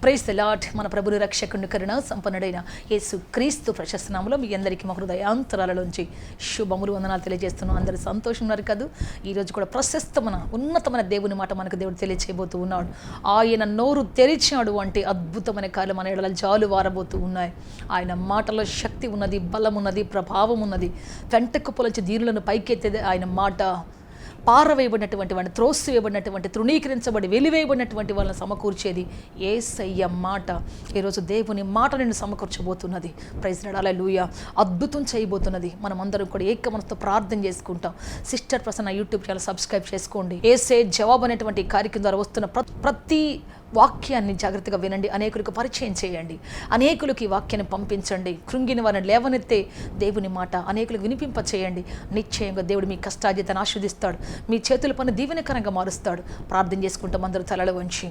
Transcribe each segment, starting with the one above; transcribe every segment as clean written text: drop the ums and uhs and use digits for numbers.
Praise the lord. మన ప్రభుని రక్షకుని కరుణ సంపన్నుడైన యేసు క్రీస్తు ప్రశస్త నామములో మీ అందరికీ మా హృదయాంతరాలలోంచి శుభములు వందనాలు తెలియజేస్తున్నాం. అందరూ సంతోషం ఉన్నారు కదా. ఈరోజు కూడా ప్రశస్తమైన ఉన్నతమైన దేవుని మాట మనకు దేవుడు తెలియచేయబోతూ ఉన్నాడు. ఆయన నోరు తెరిచాడు అంటే అద్భుతమైన కార్యాలు మన ఎడల జాలు వారబోతూ ఉన్నాయి. ఆయన మాటలో శక్తి ఉన్నది, బలం ఉన్నది, ప్రభావం ఉన్నది. వెంటకు పొలచి దీనులను పైకెత్తేది ఆయన మాట. పారవేయబడినటువంటి వాడిని, త్రోసివేయబడినటువంటి, తృణీకరించబడి వెలివేయబడినటువంటి వాళ్ళని సమకూర్చేది యేసయ్య మాట. ఈరోజు దేవుని మాట నిన్ను సమకూర్చబోతున్నది. ప్రైజ్ లార్డ్, హల్లెలూయా. అద్భుతం చేయబోతున్నది. మనం అందరం కూడా ఏక మనసుతో ప్రార్థన చేసుకుంటాం. Sister Prasanna YouTube channel subscribe చేసుకోండి. యేసే జవాబు అనేటువంటి కార్యక్రమం ద్వారా వస్తున్న ప్రతి వాక్యాన్ని జాగ్రత్తగా వినండి. అనేకులకు పరిచయం చేయండి. అనేకులకు ఈ వాక్యాన్ని పంపించండి. కృంగిన వారిని లేవనెత్తే దేవుని మాట అనేకులకు వినిపింప చేయండి. నిశ్చయంగా దేవుడు మీ కష్టార్జితను ఆస్వాదిస్తాడు. మీ చేతుల పని దీవెనకరంగా మారుస్తాడు. ప్రార్థన చేసుకుంటాం అందరూ తలలు వంచి.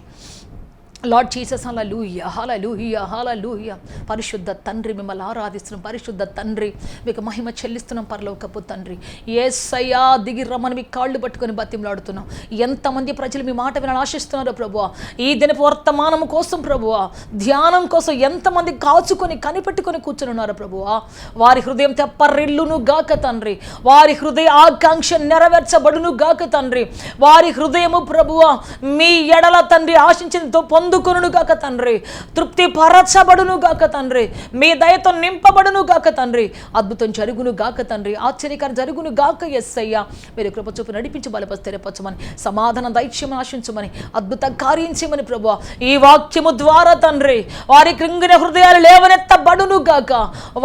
లార్డ్ జీసస్, హల్లెలూయా, హల్లెలూయా, హల్లెలూయా. పరిశుద్ధ తండ్రి, మిమ్మల్ని ఆరాధిస్తున్నాం. పరిశుద్ధ తండ్రి, మీకు మహిమ చెల్లిస్తున్నాం. పరలోకపు తండ్రి, యేసయ్యా దిగి రమ్మని మీ కాళ్ళు పట్టుకొని బతిమలాడుతున్నాం. ఎంతమంది ప్రజలు మీ మాట వినాలని ఆశిస్తున్నారో ప్రభువా, ఈ దినపు వర్తమానం కోసం ప్రభువా, ధ్యానం కోసం ఎంతమంది కాచుకొని కనిపెట్టుకొని కూర్చొని ఉన్నారో ప్రభువా, వారి హృదయం తెప్పరిల్లును గాక తండ్రి. వారి హృదయ ఆకాంక్ష నెరవేర్చబడును గాక తండ్రి. వారి హృదయము ప్రభువా మీ ఎడల తండ్రి ఆశించినతో పొందుకొనును గాక తండ్రి. తృప్తి పరచబడును గాక తండ్రి. మీ దయతో నింపబడును గాక తండ్రి. అద్భుతం జరుగును గాక తండ్రి. ఆశ్చర్యకారం జరుగును గాక యేసయ్యా. మీరు కృప చూపు నడిపించి బలపరిచి స్థిరపరచమని, సమాధానం దైత్యం ఆశించమని, అద్భుత కార్యం చేయమని ప్రభువా, ఈ వాక్యము ద్వారా తండ్రి వారి కృంగిన హృదయాలు లేవనెత్తబడును గాక.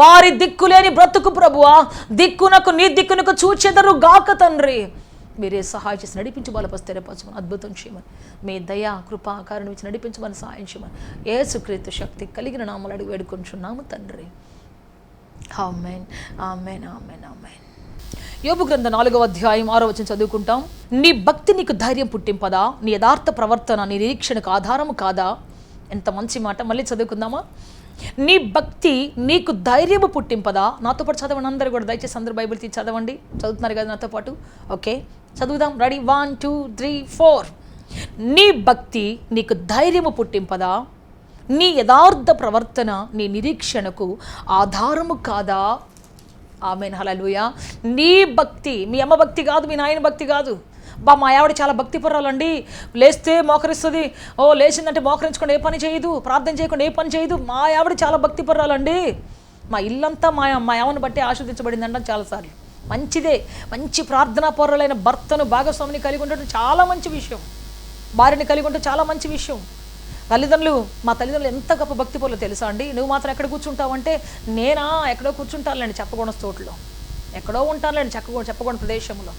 వారి దిక్కులేని బ్రతుకు ప్రభువా దిక్కునకు నీ దిక్కునకు చూచెదరు గాక తండ్రి. మీరే సహాయం చేసి నడిపించి బలపరిచి స్థిరపరచమని, అద్భుతం చేయమని, మీ దయా కృపా కారణం ఇచ్చి నడిపించమని సహాయం చేయమని యేసుక్రీస్తు శక్తి కలిగిన నామములో అడిగి వేడుకొంచున్నాము తండ్రి. ఆమేన్, ఆమేన్, ఆమేన్, ఆమేన్. యోబు గ్రంథం 4వ అధ్యాయం 6వ వచనం చదువుకుంటాం. నీ భక్తి నీకు ధైర్యం పుట్టింపదా? నీ యథార్థ ప్రవర్తన నీ నిరీక్షణకు ఆధారము కాదా? ఎంత మంచి మాట. మళ్ళీ చదువుకుందామా? నీ భక్తి నీకు ధైర్యము పుట్టింపదా? నాతో పాటు చదవండి అందరూ కూడా. దయచేసి అందరూ బైబిల్ తీసి చదవండి. చదువుతున్నారు కదా నాతో పాటు? ఓకే, చదువుదాం. రెడీ? 1 2 3 4. నీ భక్తి నీకు ధైర్యము పుట్టింపదా? నీ యథార్థ ప్రవర్తన నీ నిరీక్షణకు ఆధారము కాదా? ఆమేన్, హల్లెలూయా. నీ భక్తి, మీ అమ్మ భక్తి కాదు, మీ నాయన భక్తి కాదు. మా ఆవిడ చాలా భక్తి పర్రాలండి. లేస్తే మోకరిస్తుంది. లేచిందంటే మోకరించకుండా ఏ పని చేయదు, ప్రార్థన చేయకుండా ఏ పని చేయదు. మా ఆవిడ చాలా భక్తి పర్రాలండి. మా ఇల్లంతా మా ఆమెను బట్టి ఆస్వాదించబడింది అంటాం చాలాసార్లు. మంచిదే. మంచి ప్రార్థనా పరులైన భర్తను, భాగస్వామిని కలిగి ఉండటం చాలా మంచి విషయం. భార్యని కలిగి ఉండటం చాలా మంచి విషయం. మా తల్లిదండ్రులు ఎంత గొప్ప భక్తి పరులో తెలుసా అండి? నువ్వు మాత్రం ఎక్కడ కూర్చుంటావంటే, నేనా ఎక్కడో కూర్చుంటానులేండి చెప్పకూడని చోట్లో, ఎక్కడో ఉంటానులేండి చెప్పకూడని ప్రదేశంలో.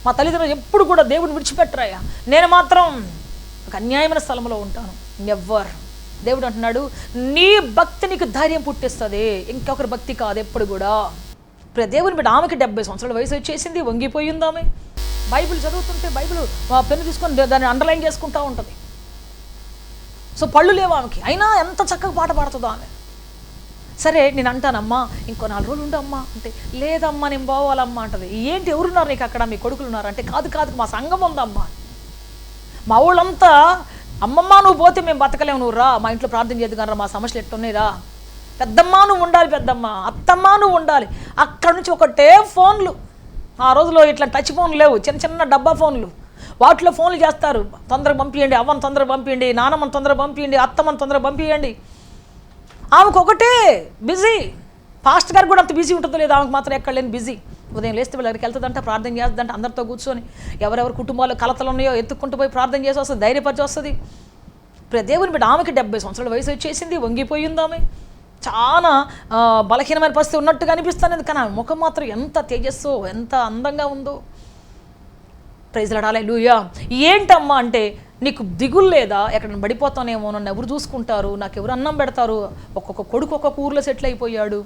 మా తల్లిదండ్రులు ఎప్పుడు కూడా దేవుడిని విడిచిపెట్టరాయా. నేను మాత్రం ఒక అన్యాయమైన స్థలంలో ఉంటాను. నెవర్. దేవుడు అంటున్నాడు, నీ భక్తి నీకు ధైర్యం పుట్టిస్తుంది, ఇంకొకరి భక్తి కాదు ఎప్పుడు కూడా. ఇప్పుడు దేవుని బిడ్డ, ఆమెకి 70 సంవత్సరాల వయసు వచ్చేసింది, వంగిపోయింది ఆమె. బైబిల్ చదువుతుంటే బైబిల్ పెన్ను తీసుకొని దాన్ని అండర్లైన్ చేసుకుంటూ ఉంటుంది. సో పళ్ళు లేవు ఆమెకి, అయినా ఎంత చక్కగా పాట పాడుతుందో ఆమె. సరే నేను అంటానమ్మా ఇంకో 4 రోజులు ఉండమ్మా అంటే, లేదమ్మా నేను పోవాలమ్మా అంటది. ఏంటి, ఎవరున్నారు నీకు అక్కడ? మీ కొడుకులు ఉన్నారు అంటే, కాదు మా సంఘం ఉందమ్మా. మా ఊళ్ళంతా అమ్మమ్మ నువ్వు పోతే మేము బతకలేము, నువ్వు రా మా ఇంట్లో ప్రార్థన చేద్దుగానరా, మా సమస్యలు ఎట్టున్నాయి రా. పెద్దమ్మ నువ్వు ఉండాలి, పెద్దమ్మ, అత్తమ్మ నువ్వు ఉండాలి. అక్కడ నుంచి ఒకటే ఫోన్లు. ఆ రోజులో ఇట్లా టచ్ ఫోన్లు లేవు, చిన్న డబ్బా ఫోన్లు. వాటిలో ఫోన్లు చేస్తారు. తొందరగా పంపించండి, అవ్వను తొందరగా పంపించండి, నాన్నమ్మని తొందరగా పంపించండి, అత్తమ్మని తొందరగా పంపించండి. ఆమెకు ఒకటే బిజీ. పాస్టర్ గారికి కూడా అంత బిజీ ఉంటుందో లేదు, ఆమెకు మాత్రం ఎక్కడ లేని బిజీ. ఉదయం లేస్తే వీళ్ళకి వెళ్తుందంట, ప్రార్థన చేస్తుందంట, అందరితో కూర్చొని ఎవరెవరు కుటుంబాలు కలతలు ఉన్నాయో ఎత్తుక్కుంటూ పోయి ప్రార్థన చేసి వస్తుంది, ధైర్యపరిచి వస్తుంది. ఇప్పుడు దేవుని బిడ్డ, ఆమెకి 70 సంవత్సరాల వయసు వచ్చేసింది, వంగిపోయింది ఆమె. చాలా బలహీనమైన పరిస్థితి ఉన్నట్టుగా అనిపిస్తుంది. కానీ ఆమె ముఖం మాత్రం ఎంత తేజస్సో, ఎంత అందంగా ఉందో. ప్రైజ్ లార్డ్, హల్లెలూయా. ఏంటమ్మా అంటే, నీకు దిగులు లేదా? ఎక్కడ పడిపోతానేమో, నన్ను ఎవరు చూసుకుంటారు, నాకు ఎవరు అన్నం పెడతారు? ఒక్కొక్క కొడుకు ఒక్కొక్క ఊర్లో సెటిల్ అయిపోయాడు,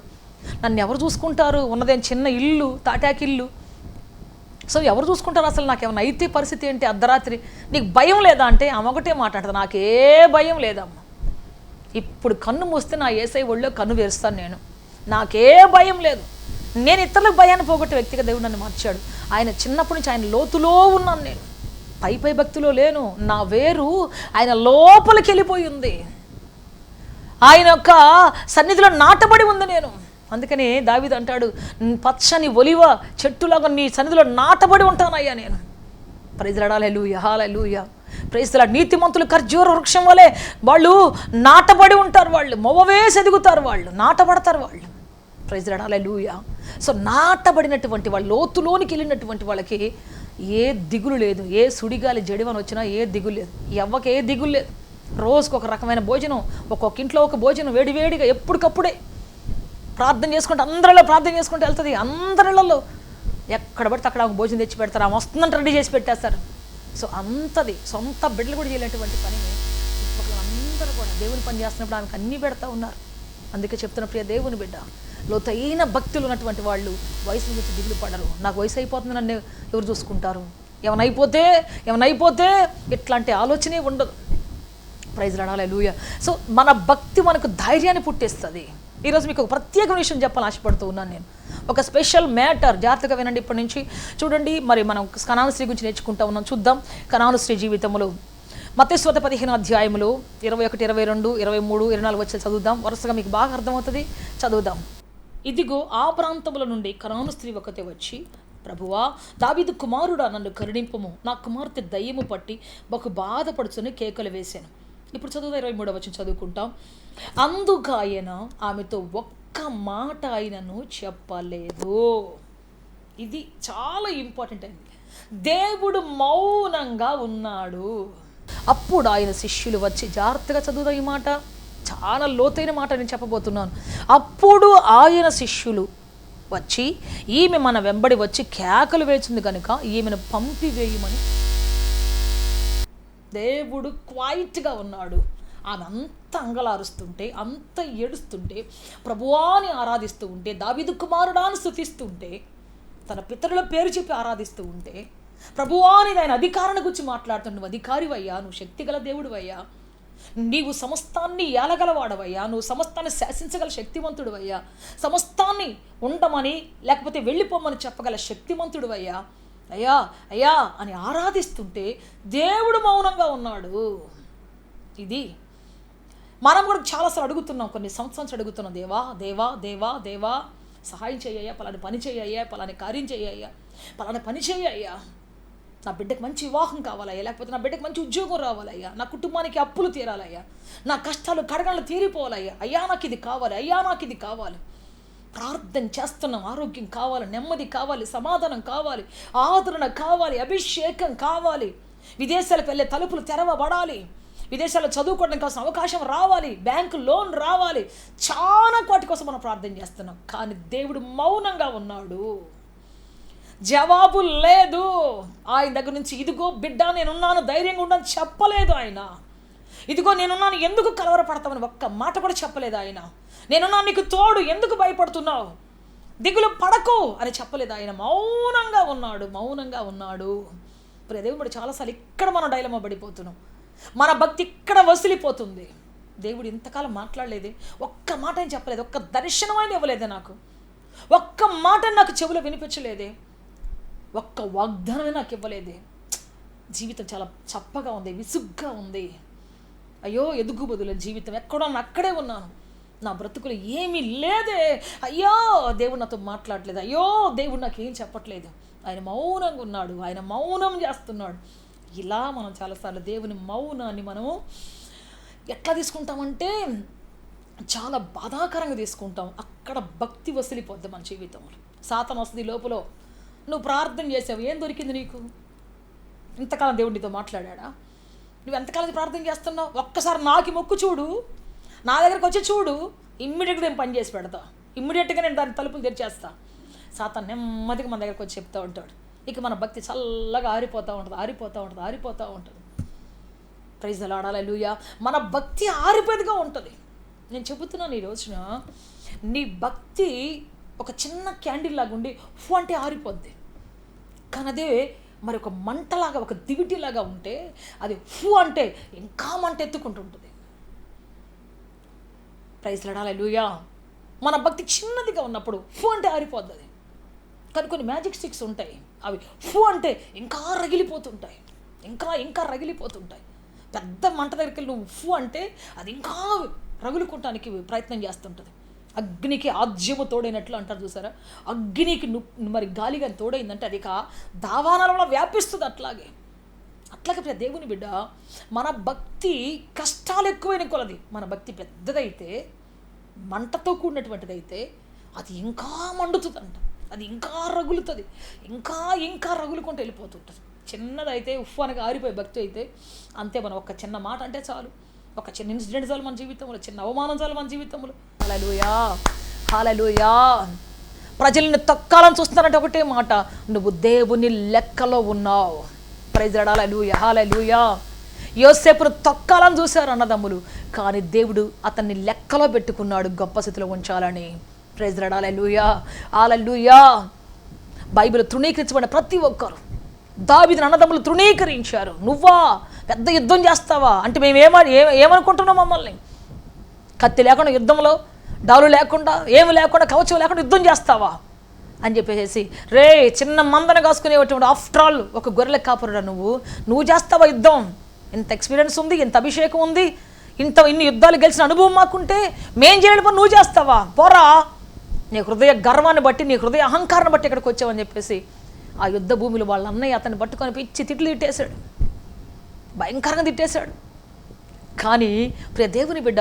నన్ను ఎవరు చూసుకుంటారు? ఉన్నదేం చిన్న ఇల్లు, తాటాకిల్లు. సో ఎవరు చూసుకుంటారు? అసలు నాకు ఏమైనా అయితే పరిస్థితి ఏంటి? అర్ధరాత్రి. నీకు భయం లేదా అంటే, ఆమె ఒకటే మాట్లాడుతుంది, నాకే భయం లేదమ్మా. ఇప్పుడు కన్ను మూస్తే నా యేసయ్య ఒళ్ళో కన్ను వేస్తాను నేను, నాకే భయం లేదు. నేను ఇతరులకు భయాన్ని పోగొట్టే వ్యక్తిగా దేవుడు నన్ను మార్చాడు. ఆయన చిన్నప్పటి నుంచి ఆయన లోతులో ఉన్నాను నేను. పై భక్తిలో లేను. నా వేరు ఆయన లోపలికి వెళ్ళిపోయి ఉంది. ఆయన యొక్క సన్నిధిలో నాటబడి ఉంది నేను. అందుకని దావీదు అంటాడు, పచ్చని ఒలివ చెట్టులాగా నీ సన్నిధిలో నాటబడి ఉంటానయ్యా నేను. ప్రైజ్ లార్డ్, హల్లెలూయా, హల్లెలూయా. Praise Lord. నీతిమంతులు ఖర్జూర వృక్షం వలె వాళ్ళు నాటబడి ఉంటారు, వాళ్ళు మొవ్వవేసి ఎదుగుతారు, వాళ్ళు నాటబడతారు వాళ్ళు. ప్రైజ్ లార్డ్, హల్లెలూయా. సో నాటబడినటువంటి వాళ్ళు, లోతులోనికి వెళ్ళినటువంటి వాళ్ళకి ఏ దిగులు లేదు. ఏ సుడిగాలి జడివని వచ్చినా ఏ దిగులు లేదు. ఎవ్వకి ఏ దిగులు లేదు. రోజుకు ఒక రకమైన భోజనం, ఒక్కొక్క ఇంట్లో ఒక భోజనం వేడివేడిగా ఎప్పటికప్పుడే ప్రార్థన చేసుకుంటే, అందరిలో ప్రార్థన చేసుకుంటూ వెళ్తుంది. అందరిలో ఎక్కడ పడితే అక్కడ ఒక భోజనం తెచ్చి పెడతారు. ఆమె వస్తుందంటే రెడీ చేసి పెట్టేస్తారు. సో అంతది సొంత బిడ్డలు కూడా చేయలేటువంటి పని చుట్టుపక్కల అందరూ కూడా దేవుని పని చేస్తున్నప్పుడు ఆమెకు అన్నీ పెడతా ఉన్నారు. అందుకే చెప్తున్న ప్రియ దేవుని బిడ్డ, లోతైన భక్తులు ఉన్నటువంటి వాళ్ళు వయసు గురించి దిగులు పడరు. నాకు వయసు అయిపోతుంది, నన్ను ఎవరు చూసుకుంటారు, ఏమైనా ఇట్లాంటి ఆలోచనే ఉండదు. ప్రైజ్ లార్డ్, హల్లెలూయా. సో మన భక్తి మనకు ధైర్యాన్ని పుట్టిస్తుంది. ఈరోజు మీకు ఒక ప్రత్యేక విషయం చెప్పాలని ఆశపడుతూ ఉన్నాను నేను. ఒక స్పెషల్ మ్యాటర్, జాగ్రత్తగా వినండి ఇప్పటి నుంచి. చూడండి, మరి మనం కనాను స్త్రీ గురించి నేర్చుకుంటా ఉన్నాం. చూద్దాం కనాను స్త్రీ జీవితంలో. మత్తయి సువార్త 15 అధ్యాయములు 21, 22, 23, 24 వచ్చి చదువుదాం. వరుసగా మీకు బాగా అర్థమవుతుంది, చదువుదాం. ఇదిగో ఆ ప్రాంతముల నుండి కనాను స్త్రీ ఒకతే వచ్చి, ప్రభువా, దావీదు కుమారుడా, నన్ను కరుణింపుము, నా కుమార్తె దయ్యము పట్టి బహు బాధపడుచుని కేకలు వేశాను. ఇప్పుడు చదువుదా 23వ వచనం చదువుకుంటాం. అందుకు ఆయన ఆమెతో ఒక్క మాట ఆయనను చెప్పలేదు. ఇది చాలా ఇంపార్టెంట్ అయింది. దేవుడు మౌనంగా ఉన్నాడు. అప్పుడు ఆయన శిష్యులు వచ్చి, జాగ్రత్తగా చదువుదా ఈ మాట, చాలా లోతైన మాట నేను చెప్పబోతున్నాను. అప్పుడు ఆయన శిష్యులు వచ్చి, ఈమె మన వెంబడి వచ్చి కేకలు వేసింది కనుక ఈమెను పంపివేయమని. దేవుడు క్వైట్గా ఉన్నాడు. ఆమె అంత అంగలారుస్తుంటే, అంత ఏడుస్తుంటే, ప్రభువాని ఆరాధిస్తూ ఉంటే, దావీదు కుమారుడాను స్తుతిస్తుంటే, తన పితరుల పేరు చెప్పి ఆరాధిస్తూ ఉంటే, ప్రభువాని ఆయన అధికారాన్ని గురించి మాట్లాడుతూ, నువ్వు అధికారివయ్యా, నువ్వు శక్తిగల దేవుడివయ్యా, నీవు సమస్తాన్ని ఏలగలవాడవయ్యా, నువ్వు సమస్తాన్ని శాసించగల శక్తివంతుడివయ్యా, సమస్తాన్ని ఉండమని లేకపోతే వెళ్ళిపోమని చెప్పగల శక్తిమంతుడివయ్యా, అయ్యా అయ్యా అని ఆరాధిస్తుంటే దేవుడు మౌనంగా ఉన్నాడు. ఇది మనం కూడా చాలాసార్లు అడుగుతున్నాం, కొన్ని సంవత్సరాలు అడుగుతున్నాం, దేవా దేవా దేవా దేవా సహాయం చేయ్యా, పలాని పని చేయ్యా, పలాని కార్యం చేయ్యా, పలాని పని చేయ్యా, నా బిడ్డకు మంచి వివాహం కావాలయ్యా, లేకపోతే నా బిడ్డకు మంచి ఉద్యోగం రావాలయ్యా, నా కుటుంబానికి అప్పులు తీరాలయ్యా, నా కష్టాలు కడగళ్ళు తీరిపోవాలయ్యా, అయ్యా నాకు ఇది కావాలి, అయ్యా నాకు ఇది కావాలి. ప్రార్థన చేస్తున్నాం, ఆరోగ్యం కావాలి, నెమ్మది కావాలి, సమాధానం కావాలి, ఆదరణ కావాలి, అభిషేకం కావాలి, విదేశాలకు వెళ్ళే తలుపులు తెరవబడాలి, విదేశాల్లో చదువుకోవడానికి కావాల్సిన అవకాశం రావాలి, బ్యాంకు లోన్ రావాలి, చాలా వాటి కోసం మనం ప్రార్థన చేస్తున్నాం. కానీ దేవుడు మౌనంగా ఉన్నాడు, జవాబు లేదు. ఆయన దగ్గర నుంచి ఇదిగో బిడ్డ నేనున్నాను, ధైర్యంగా ఉన్నాను చెప్పలేదు ఆయన. ఇదిగో నేనున్నాను, ఎందుకు కలవరపడతామని ఒక్క మాట కూడా చెప్పలేదు ఆయన. నేనున్నాను, నీకు తోడు, ఎందుకు భయపడుతున్నావు, దిగులు పడకు అని చెప్పలేదు ఆయన. మౌనంగా ఉన్నాడు, మౌనంగా ఉన్నాడు. ఇప్పుడు దేవుడు చాలాసార్లు ఇక్కడ మనం డైలమా పడిపోతున్నాం, మన భక్తి ఇక్కడ వసిలిపోతుంది. దేవుడు ఇంతకాలం మాట్లాడలేదే, ఒక్క మాట అని చెప్పలేదు, ఒక్క దర్శనమైన ఇవ్వలేదే నాకు, ఒక్క మాట నాకు చెవులో వినిపించలేదే, ఒక్క వాగ్దానమే నాకు ఇవ్వలేదే. జీవితం చాలా చప్పగా ఉంది, విసుగ్గా ఉంది. అయ్యో ఎదుగు బదుల జీవితం, ఎక్కడో అక్కడే ఉన్నాను, నా బ్రతుకులు ఏమీ లేదే, అయ్యో దేవుడు నాతో మాట్లాడలేదు, అయ్యో దేవుడు నాకు ఏం చెప్పట్లేదు. ఆయన మౌనంగా ఉన్నాడు, ఆయన మౌనం చేస్తున్నాడు. ఇలా మనం చాలాసార్లు దేవుని మౌనాన్ని మనము ఎట్లా తీసుకుంటామంటే చాలా బాధాకరంగా తీసుకుంటాం. అక్కడ భక్తి వసిలిపోద్ది మన జీవితంలో. సాతాను వస్తుంది లోపల, నువ్వు ప్రార్థన చేసావు, ఏం దొరికింది నీకు? ఇంతకాలం దేవుడు నీతో మాట్లాడా? నువ్వు ఎంతకాలం ప్రార్థన చేస్తున్నావు? ఒక్కసారి నాకు మొక్కు చూడు, నా దగ్గరకు వచ్చి చూడు, ఇమ్మీడియట్గా నేను పని చేసి పెడతా, ఇమ్మీడియట్గా నేను దాని తలుపులు తెరిచేస్తా. సాతాను నెమ్మదిగా మన దగ్గరకు వచ్చి చెప్తూ ఉంటాడు. ఇక మన భక్తి చల్లగా ఆరిపోతూ ఉంటుంది. ప్రైజ్ ది లార్డ్, హల్లెలూయా. మన భక్తి ఆరిపోయేదిగా ఉంటుంది. నేను చెబుతున్నాను ఈ రోజున, నీ భక్తి ఒక చిన్న క్యాండిల్ లాగా ఉండి ఫు అంటే ఆరిపోద్ది. కానీ అదే మరి ఒక మంటలాగా, ఒక దివిటిలాగా ఉంటే అది ఫు అంటే ఇంకా మంట ఎత్తుకుంటుంటుంది. ప్రైజ్ ది లార్డ్, హల్లెలూయా. మన భక్తి చిన్నదిగా ఉన్నప్పుడు ఫు అంటే ఆరిపోద్ది అది. కానీ కొన్ని మ్యాజిక్ స్టిక్స్ ఉంటాయి, అవి ఫు అంటే ఇంకా రగిలిపోతుంటాయి, ఇంకా ఇంకా రగిలిపోతుంటాయి. పెద్ద మంట దగ్గరికి వెళ్ళి నువ్వు ఉఫ్ఫు అంటే అది ఇంకా రగులుకోవటానికి ప్రయత్నం చేస్తుంటుంది. అగ్నికి ఆజ్యము తోడైనట్లు అంటారు చూసారా, అగ్నికి మరి గాలి కానీ తోడైందంటే అది ఇక దావానలంలో వ్యాపిస్తుంది. అట్లాగే దేవుని బిడ్డ, మన భక్తి కష్టాలు ఎక్కువైన కొలది, మన భక్తి పెద్దదైతే, మంటతో కూడినటువంటిదైతే అది ఇంకా మండుతుందంట, అది ఇంకా రగులుతుంది, ఇంకా ఇంకా రగులుకుంటూ వెళ్ళిపోతుంటుంది. చిన్నదైతే ఉఫ్ అనగా ఆరిపోయే భక్తి అయితే అంతే. మనం ఒక చిన్న మాట అంటే చాలు, ఒక చిన్న ఇన్సిడెంట్ చాలు మన జీవితంలో, చిన్న అవమానం చాలు మన జీవితంలో. హల్లెలూయా, హల్లెలూయా. ప్రజల్ని తొక్కాలని చూస్తున్నారంటే ఒకటే మాట, నువ్వు దేవుని లెక్కలో ఉన్నావు. ప్రైజ్ లార్డ్, హల్లెలూయా, హల్లెలూయా. యోసేపును తొక్కాలని చూశారు అన్నదమ్ములు, కానీ దేవుడు అతన్ని లెక్కలో పెట్టుకున్నాడు గొప్ప స్థితిలో ఉంచాలని. ప్రైజ్ లార్డ్, హల్లెలూయా, హల్లెలూయా. బైబిల్ తృణీకరించబడిన ప్రతి ఒక్కరు దావీదుని అన్నదమ్ములు తృణీకరించారు. నువ్వా పెద్ద యుద్ధం చేస్తావా అంటే మేము ఏమనుకుంటున్నాం, మమ్మల్ని కత్తి లేకుండా యుద్ధంలో, డాలు లేకుండా, ఏమి లేకుండా, కవచం లేకుండా యుద్ధం చేస్తావా అని చెప్పేసి, రే చిన్న మందన కాసుకునేటువంటి ఆఫ్టర్ ఆల్ ఒక గొర్రెల కాపురుడా నువ్వు చేస్తావా యుద్ధం? ఇంత ఎక్స్పీరియన్స్ ఉంది, ఇంత అభిషేకం ఉంది, ఇన్ని యుద్ధాలు గెలిచిన అనుభవం మాకుంటే మేం చేయడం పని నువ్వు చేస్తావా? పోరా, నీ హృదయ గర్వాన్ని బట్టి, నీ హృదయ అహంకారాన్ని బట్టి ఇక్కడికి వచ్చావని చెప్పేసి ఆ యుద్ధ భూమిలో వాళ్ళ అన్నయ్య అతన్ని పట్టుకొని పిచ్చి తిట్లు తిట్టేశాడు, భయంకరంగా తిట్టేశాడు. కానీ ప్రియ దేవుని బిడ్డ,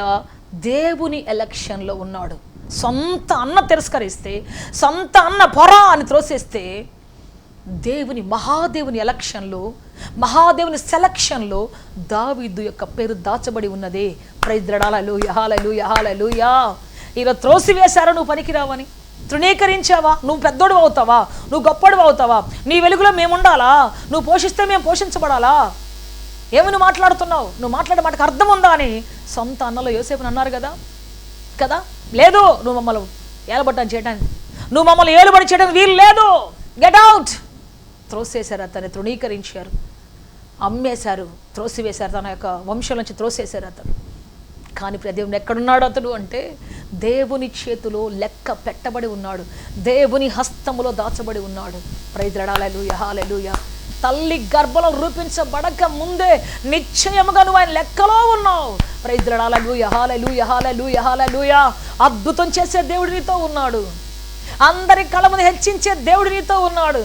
దేవుని ఎలక్షన్లో ఉన్నాడు. సొంత అన్న తిరస్కరిస్తే, సొంత అన్న పొరా అని త్రోసేస్తే, మహాదేవుని ఎలక్షన్లో, మహాదేవుని సెలక్షన్లో దావీదు యొక్క పేరు దాచబడి ఉన్నదే. ప్రైజ్ లార్డ్, హల్లెలూయా, హల్లెలూయా, హల్లెలూయా. ఇలా త్రోసివేశారా నువ్వు పనికిరావని? తృణీకరించావా? నువ్వు పెద్దోడు అవుతావా? నువ్వు గొప్పడు అవుతావా? నీ వెలుగులో మేము ఉండాలా? నువ్వు పోషిస్తే మేము పోషించబడాలా? ఏమి నువ్వు మాట్లాడుతున్నావు? నువ్వు మాట్లాడే మాటకు అర్థం ఉందా అని సొంత అన్నలో యోసేపుని అన్నారు కదా. లేదు, నువ్వు మమ్మల్ని ఏలబడ్డాన్ని చేయడానికి, నువ్వు మమ్మల్ని ఏలుబడి చేయడానికి వీలు లేదు, గెట్ అవుట్. త్రోసేశారు, అతన్ని తృణీకరించారు, అమ్మేశారు, త్రోసివేశారు, తన యొక్క వంశం నుంచి త్రోసేశారు అతను. కానీ దేవుని ఎక్కడున్నాడు అతడు అంటే దేవుని చేతిలో లెక్క పెట్టబడి ఉన్నాడు, దేవుని హస్తములో దాచబడి ఉన్నాడు. ప్రైజ్ లార్డ్, హల్లెలూయా, హల్లెలూయా. తల్లి గర్భంలో రూపించబడక ముందే నిశ్చయముగా నువ్వు ఆయన లెక్కలో ఉన్నావు. ప్రైజ్ లార్డ్, హల్లెలూయా, హల్లెలూయా, హల్లెలూయా, హల్లెలూయా. అద్భుతం చేసే దేవుడు నీతో ఉన్నాడు, అందరి కళ్ళ ముందు హెచ్చించే దేవుడు నీతో ఉన్నాడు.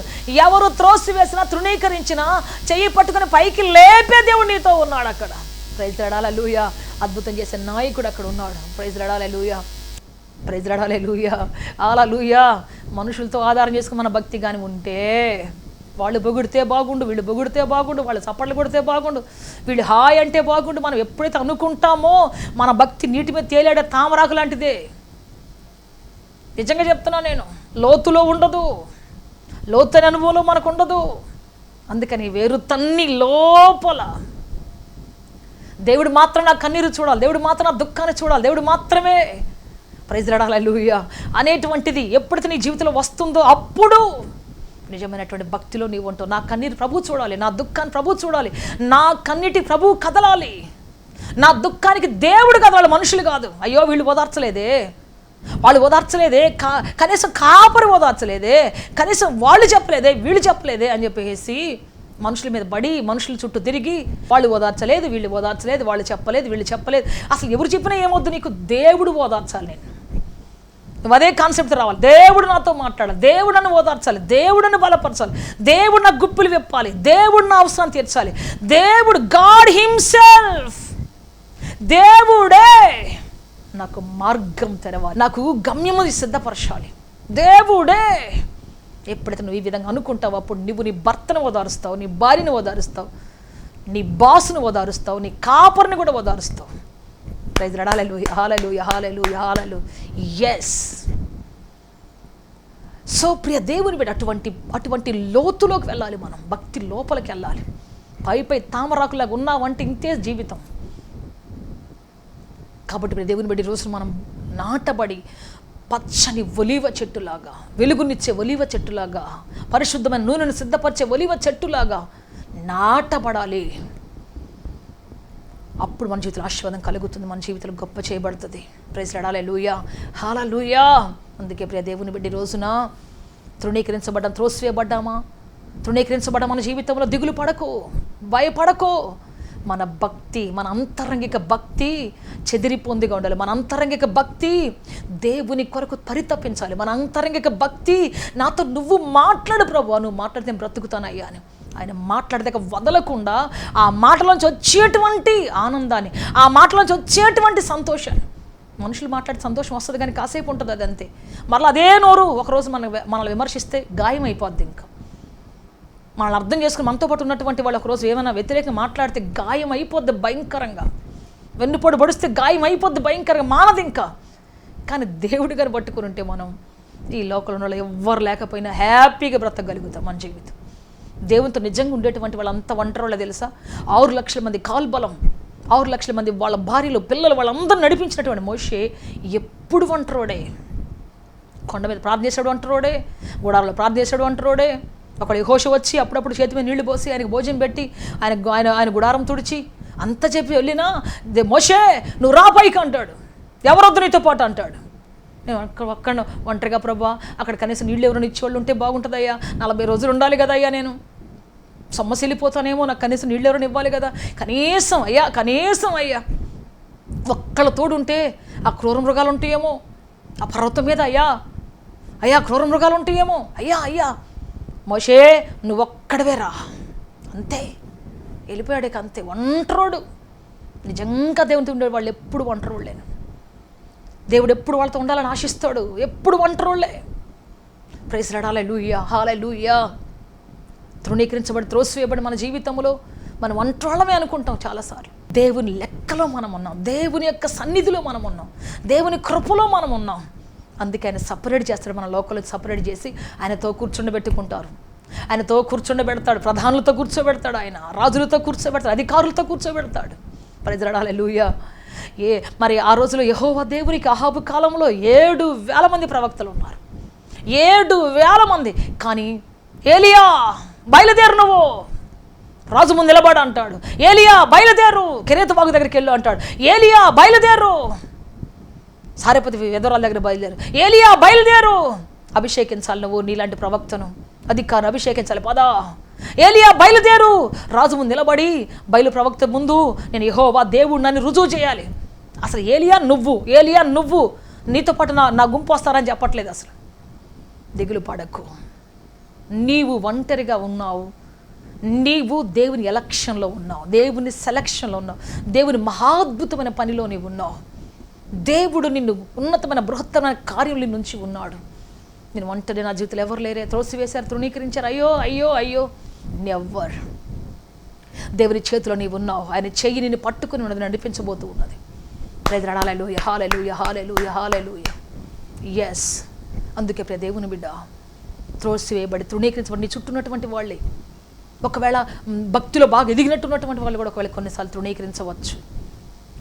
ఎవరు త్రోసివేసినా, తృణీకరించినా చెయ్యి పట్టుకుని పైకి లేపే దేవుడు నీతో ఉన్నాడు అక్కడ. ప్రైజ్ లార్డ్, హల్లెలూయా. అద్భుతం చేసే నాయకుడు అక్కడ ఉన్నాడు. ప్రైజ్ లార్డ్, హల్లెలూయా, ప్రైజ్ లార్డ్, హల్లెలూయా, హల్లెలూయా. మనుషులతో ఆధారం చేసుకుని మన భక్తి కానీ ఉంటే, వాళ్ళు పొగిడితే బాగుండు, వీళ్ళు పొగిడితే బాగుండు, వాళ్ళు చప్పట్లు కొడితే బాగుండు, వీళ్ళు హాయ్ అంటే బాగుండు, మనం ఎప్పుడైతే అనుకుంటామో మన భక్తి నీటి మీద తేలాడే తామరాకు లాంటిదే. నిజంగా చెప్తున్నా నేను, లోతులో ఉండదు, లోతైన అనుభవంలో మనకు ఉండదు. అందుకని వేరు తన్ని లోపల దేవుడు మాత్రం నా కన్నీరు చూడాలి, దేవుడు మాత్రం నా దుఃఖాన్ని చూడాలి, దేవుడు మాత్రమే ప్రైజ్ లార్డ్, హల్లెలూయా అనేటువంటిది ఎప్పుడైతే నీ జీవితంలో వస్తుందో అప్పుడు నిజమైనటువంటి భక్తిలో నీవు ఉంటావు. నా కన్నీరు ప్రభు చూడాలి, నా దుఃఖాన్ని ప్రభు చూడాలి, నా కన్నీటి ప్రభు కదలాలి, నా దుఃఖానికి దేవుడు కదలాలి, మనుషులు కాదు. అయ్యో వీళ్ళు ఓదార్చలేదే, వాళ్ళు ఓదార్చలేదే, కనీసం కాపరి ఓదార్చలేదే, కనీసం వాళ్ళు చెప్పలేదే, వీళ్ళు చెప్పలేదే అని చెప్పేసి మనుషుల మీద పడి, మనుషుల చుట్టూ తిరిగి వాళ్ళు ఓదార్చలేదు, వీళ్ళు ఓదార్చలేదు, వాళ్ళు చెప్పలేదు, వీళ్ళు చెప్పలేదు. అసలు ఎవరు చెప్పినా ఏమొద్దు, నీకు దేవుడు ఓదార్చాలి. నేను నువ్వు అదే కాన్సెప్ట్ రావాలి. దేవుడు నాతో మాట్లాడాలి, దేవుడు నన్ను ఓదార్చాలి, దేవుడు నన్ను బలపరచాలి, దేవుడు నా గుప్పులు విప్పాలి, దేవుడు నా అవసరాన్ని తీర్చాలి. దేవుడు, గాడ్ హిమ్సెల్ఫ్, దేవుడే నాకు మార్గం తెరవాలి, నాకు గమ్యము సిద్ధపరచాలి. దేవుడే. ఎప్పుడైతే నువ్వు ఈ విధంగా అనుకుంటావు అప్పుడు నువ్వు నీ భర్తను ఓదారుస్తావు, నీ భార్యను ఓదారుస్తావు, నీ బాసును ఓదారుస్తావు, నీ కాపర్ని కూడా ఓదారుస్తావు. ప్రైజ్ లార్డ్, హల్లెలూయా, హల్లెలూయా, హల్లెలూయా, హల్లెలూయా. ఎస్. సో ప్రియ దేవుని బిడ్డ, అటువంటి లోతులోకి వెళ్ళాలి మనం, భక్తి లోపలికి వెళ్ళాలి. పై తామరాకులాగా ఉన్నావంటే ఇంతే జీవితం. కాబట్టి ప్రియ దేవుని బిడ్డ, రోజు మనం నాటబడి పచ్చని ఒలీవ చెట్టులాగా, వెలుగునిచ్చే ఒలీవ చెట్టులాగా, పరిశుద్ధమైన నూనెను సిద్ధపరిచే ఒలీవ చెట్టులాగా నాటబడాలి. అప్పుడు మన జీవితంలో ఆశీర్వాదం కలుగుతుంది, మన జీవితంలో గొప్ప చేయబడుతుంది. ప్రైజ్ లార్డ్, హల్లెలూయా, హల్లెలూయా. అందుకే ప్రియ దేవుని బిడ్డ, రోజున తృణీకరించబడ్డాం, త్రోసివేయబడ్డామా, తృణీకరించబడ మన జీవితంలో దిగులు పడకు, భయపడకు. మన భక్తి, మన అంతరంగిక భక్తి చెదిరిపోందిగా ఉండాలి. మన అంతరంగిక భక్తి దేవుని కొరకు పరితపించాలి. మన అంతరంగిక భక్తి, నాతో నువ్వు మాట్లాడు ప్రభువా, నువ్వు మాట్లాడితే బ్రతుకుతానయ్యా అని ఆయన మాట్లాడితే వదలకుండా ఆ మాటలోంచి వచ్చేటువంటి ఆనందాన్ని, ఆ మాటలోంచి వచ్చేటువంటి సంతోషాన్ని, మనుషులు మాట్లాడే సంతోషం వస్తుంది కానీ కాసేపు ఉంటుంది, అది అంతే. మరలా అదే నోరు ఒకరోజు మనల్ని విమర్శిస్తే గాయం అయిపోద్ది. ఇంకా మనల్ని అర్థం చేసుకుని మనతో పాటు ఉన్నటువంటి వాళ్ళు ఒకరోజు ఏమైనా వ్యతిరేకంగా మాట్లాడితే గాయం అయిపోద్ది భయంకరంగా, వెన్నుపోటు పొడిస్తే గాయం అయిపోద్ది భయంకరంగా, మానది ఇంకా. కానీ దేవుడి గారు పట్టుకుని ఉంటే మనం ఈ లోకంలో ఎవ్వరు లేకపోయినా హ్యాపీగా బ్రతకగలుగుతాం మన జీవితం. దేవునితో నిజంగా ఉండేటువంటి వాళ్ళంతా ఒంటరిలో తెలుసా? 6 లక్షల మంది కాల్బలం, 6 లక్షల మంది వాళ్ళ భార్యలు పిల్లలు వాళ్ళందరూ నడిపించినటువంటి మోషే ఎప్పుడు ఒంటరోడే. కొండ మీద ప్రార్థన చేశాడు ఒంటరోడే, గుడారంలో ప్రార్థన చేశాడు ఒంటరోడే. ఒకడు యెహోషువ వచ్చి అప్పుడప్పుడు చేతి మీద నీళ్లు పోసి ఆయనకు భోజనం పెట్టి ఆయన గుడారం తుడిచి అంత చెప్పి వెళ్ళినా మోషే నువ్వు రా పైకి అంటాడు, ఎవరొద్దు నీతో పాటు అంటాడు. నేను అక్కడ ఒంటరిగా ప్రభా, అక్కడ కనీసం నీళ్ళు ఎవరైనా ఇచ్చేవాళ్ళు ఉంటే బాగుంటుందయ్యా, 40 రోజులు ఉండాలి కదా అయ్యా, నేను సొమ్మసి వెళ్ళిపోతానేమో, నాకు కనీసం నీళ్ళు ఎవరైనా ఇవ్వాలి కదా, కనీసం అయ్యా ఒక్కళ్ళ తోడు ఉంటే ఆ క్రూర మృగాలు ఉంటాయేమో ఆ పర్వతం మీద, అయ్యా క్రూర మృగాలు ఉంటాయేమో, అయ్యా మోషే నువ్వు ఒక్కడవే రా, అంతే. వెళ్ళిపోయాడు ఇక, అంతే. ఒంటరోడు. నిజంగా దేవునితో ఉండే వాళ్ళు ఎప్పుడు ఒంటరోళ్ళేను. దేవుడు ఎప్పుడు వాళ్ళతో ఉండాలని ఆశిస్తాడు, ఎప్పుడు ఒంటరోళ్ళే. ప్రైజ్ లార్డ్, హల్లెలూయా, హల్లెలూయా. తృణీకరించబడి త్రోసివేయబడి మన జీవితంలో మనం ఒంటరోళ్ళమే అనుకుంటాం చాలాసార్లు. దేవుని లెక్కలో మనం ఉన్నాం, దేవుని యొక్క సన్నిధిలో మనం ఉన్నాం, దేవుని కృపలో మనం ఉన్నాం. అందుకే ఆయన సపరేట్ చేస్తాడు, మన లోకల్లో సపరేట్ చేసి ఆయనతో కూర్చుండబెట్టుకుంటారు. ఆయనతో కూర్చుండబెడతాడు, ప్రధానులతో కూర్చోబెడతాడు, ఆయన రాజులతో కూర్చోబెడతాడు, అధికారులతో కూర్చోబెడతాడు. ప్రైజ్ లార్డ్, హల్లెలూయా. మరి ఆ రోజులో యెహోవా దేవునికి అహాబు కాలంలో 7,000 మంది ప్రవక్తలు ఉన్నారు, 7,000 మంది. కానీ ఏలియా బయలుదేరు, నువ్వు రాజు ముందు నిలబడు అంటాడు. ఏలియా బయలుదేరు, కెరేతు వాగు దగ్గరికి వెళ్ళు అంటాడు. ఏలియా బయలుదేరు, సారెపతి ఎదురాల దగ్గర బయలుదేరు. ఏలియా బయలుదేరు, అభిషేకించాలి నువ్వు, నీలాంటి ప్రవక్తను అధికారం అభిషేకించాలి, పదా. ఏలియా బయలుదేరు, రాజు ముందు నిలబడి బయలు ప్రవక్త ముందు నేను యెహోవా దేవుడు నన్ను రుజువు చేయాలి. అసలు ఏలియా నువ్వు నీతో పాటు నా గుంపు వస్తారని చెప్పట్లేదు. అసలు దిగులు పడకు, నీవు ఒంటరిగా ఉన్నావు, నీవు దేవుని ఎలక్షన్లో ఉన్నావు, దేవుని సెలక్షన్లో ఉన్నావు, దేవుని మహాద్భుతమైన పనిలో నీవు ఉన్నావు. దేవుడు నిన్ను ఉన్నతమైన బృహత్తమైన కార్యం నుంచి ఉన్నాడు. నేను ఒంటరి, నా జీవితంలో ఎవరు లేరే, త్రోసివేశారు, తృణీకరించారు, అయ్యో నెవర్. దేవుని చేతిలో నీవు ఉన్నావు, ఆయన చెయ్యి నిన్ను పట్టుకుని ఉన్నది, నడిపించబోతూ ఉన్నది. ప్రైజ్ లార్డ్, హల్లెలూయా, హల్లెలూయా, హల్లెలూయా, హల్లెలూయా. ఎస్, అందుకే ప్రియ దేవుని బిడ్డ, త్రోసివేయబడి తృణీకరించబడి నీ చుట్టూ ఉన్నటువంటి వాళ్ళే, ఒకవేళ భక్తిలో బాగా ఎదిగినట్టున్నటువంటి వాళ్ళు కూడా ఒకవేళ కొన్నిసార్లు తృణీకరించవచ్చు.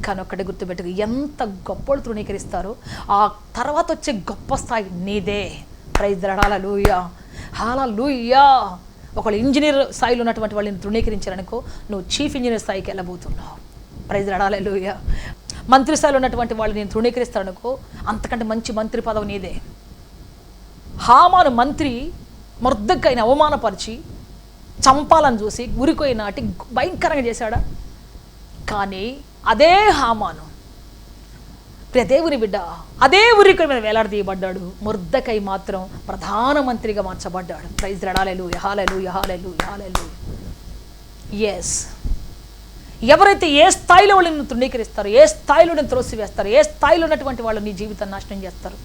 కానీ ఒక్కటే గుర్తుపెట్టుకు, ఎంత గొప్పలు తృణీకరిస్తారో ఆ తర్వాత వచ్చే గొప్ప స్థాయి నీదే. ప్రైజ్ లార్డ్, హల్లెలూయా, హల్లెలూయా. ఒకళ్ళు ఇంజనీర్ స్థాయిలో ఉన్నటువంటి వాళ్ళని తృణీకరించారనుకో, నువ్వు చీఫ్ ఇంజనీర్ స్థాయికి వెళ్ళబోతున్నావు. ప్రైజ్ లార్డ్, హల్లెలూయా. మంత్రి స్థాయిలో ఉన్నటువంటి వాళ్ళు నేను తృణీకరిస్తాననుకో, అంతకంటే మంచి మంత్రి పదవి నీదే. హామాను మంత్రి మొర్దెకైన అవమానపరిచి చంపాలని చూసి ఉరికొయ్యి నాటి భయంకరంగా చేశాడా? కానీ అదే హామాను, ప్రియ దేవుని బిడ్డ, అదే ఉరికొయ్య మీద వేలాడదీయబడ్డాడు. మొర్దెకై మాత్రం ప్రధానమంత్రిగా మార్చబడ్డాడు. ప్రైజ్ లార్డ్, హల్లెలూయా, హల్లెలూయా, హల్లెలూయా, హల్లెలూయా. ఎస్, ఎవరైతే ఏ స్థాయిలో వాళ్ళని తృణీకరిస్తారో, ఏ స్థాయిలో నేను త్రోసివేస్తారో, ఏ స్థాయిలో ఉన్నటువంటి వాళ్ళు నీ జీవితాన్ని నాశనం చేస్తారు,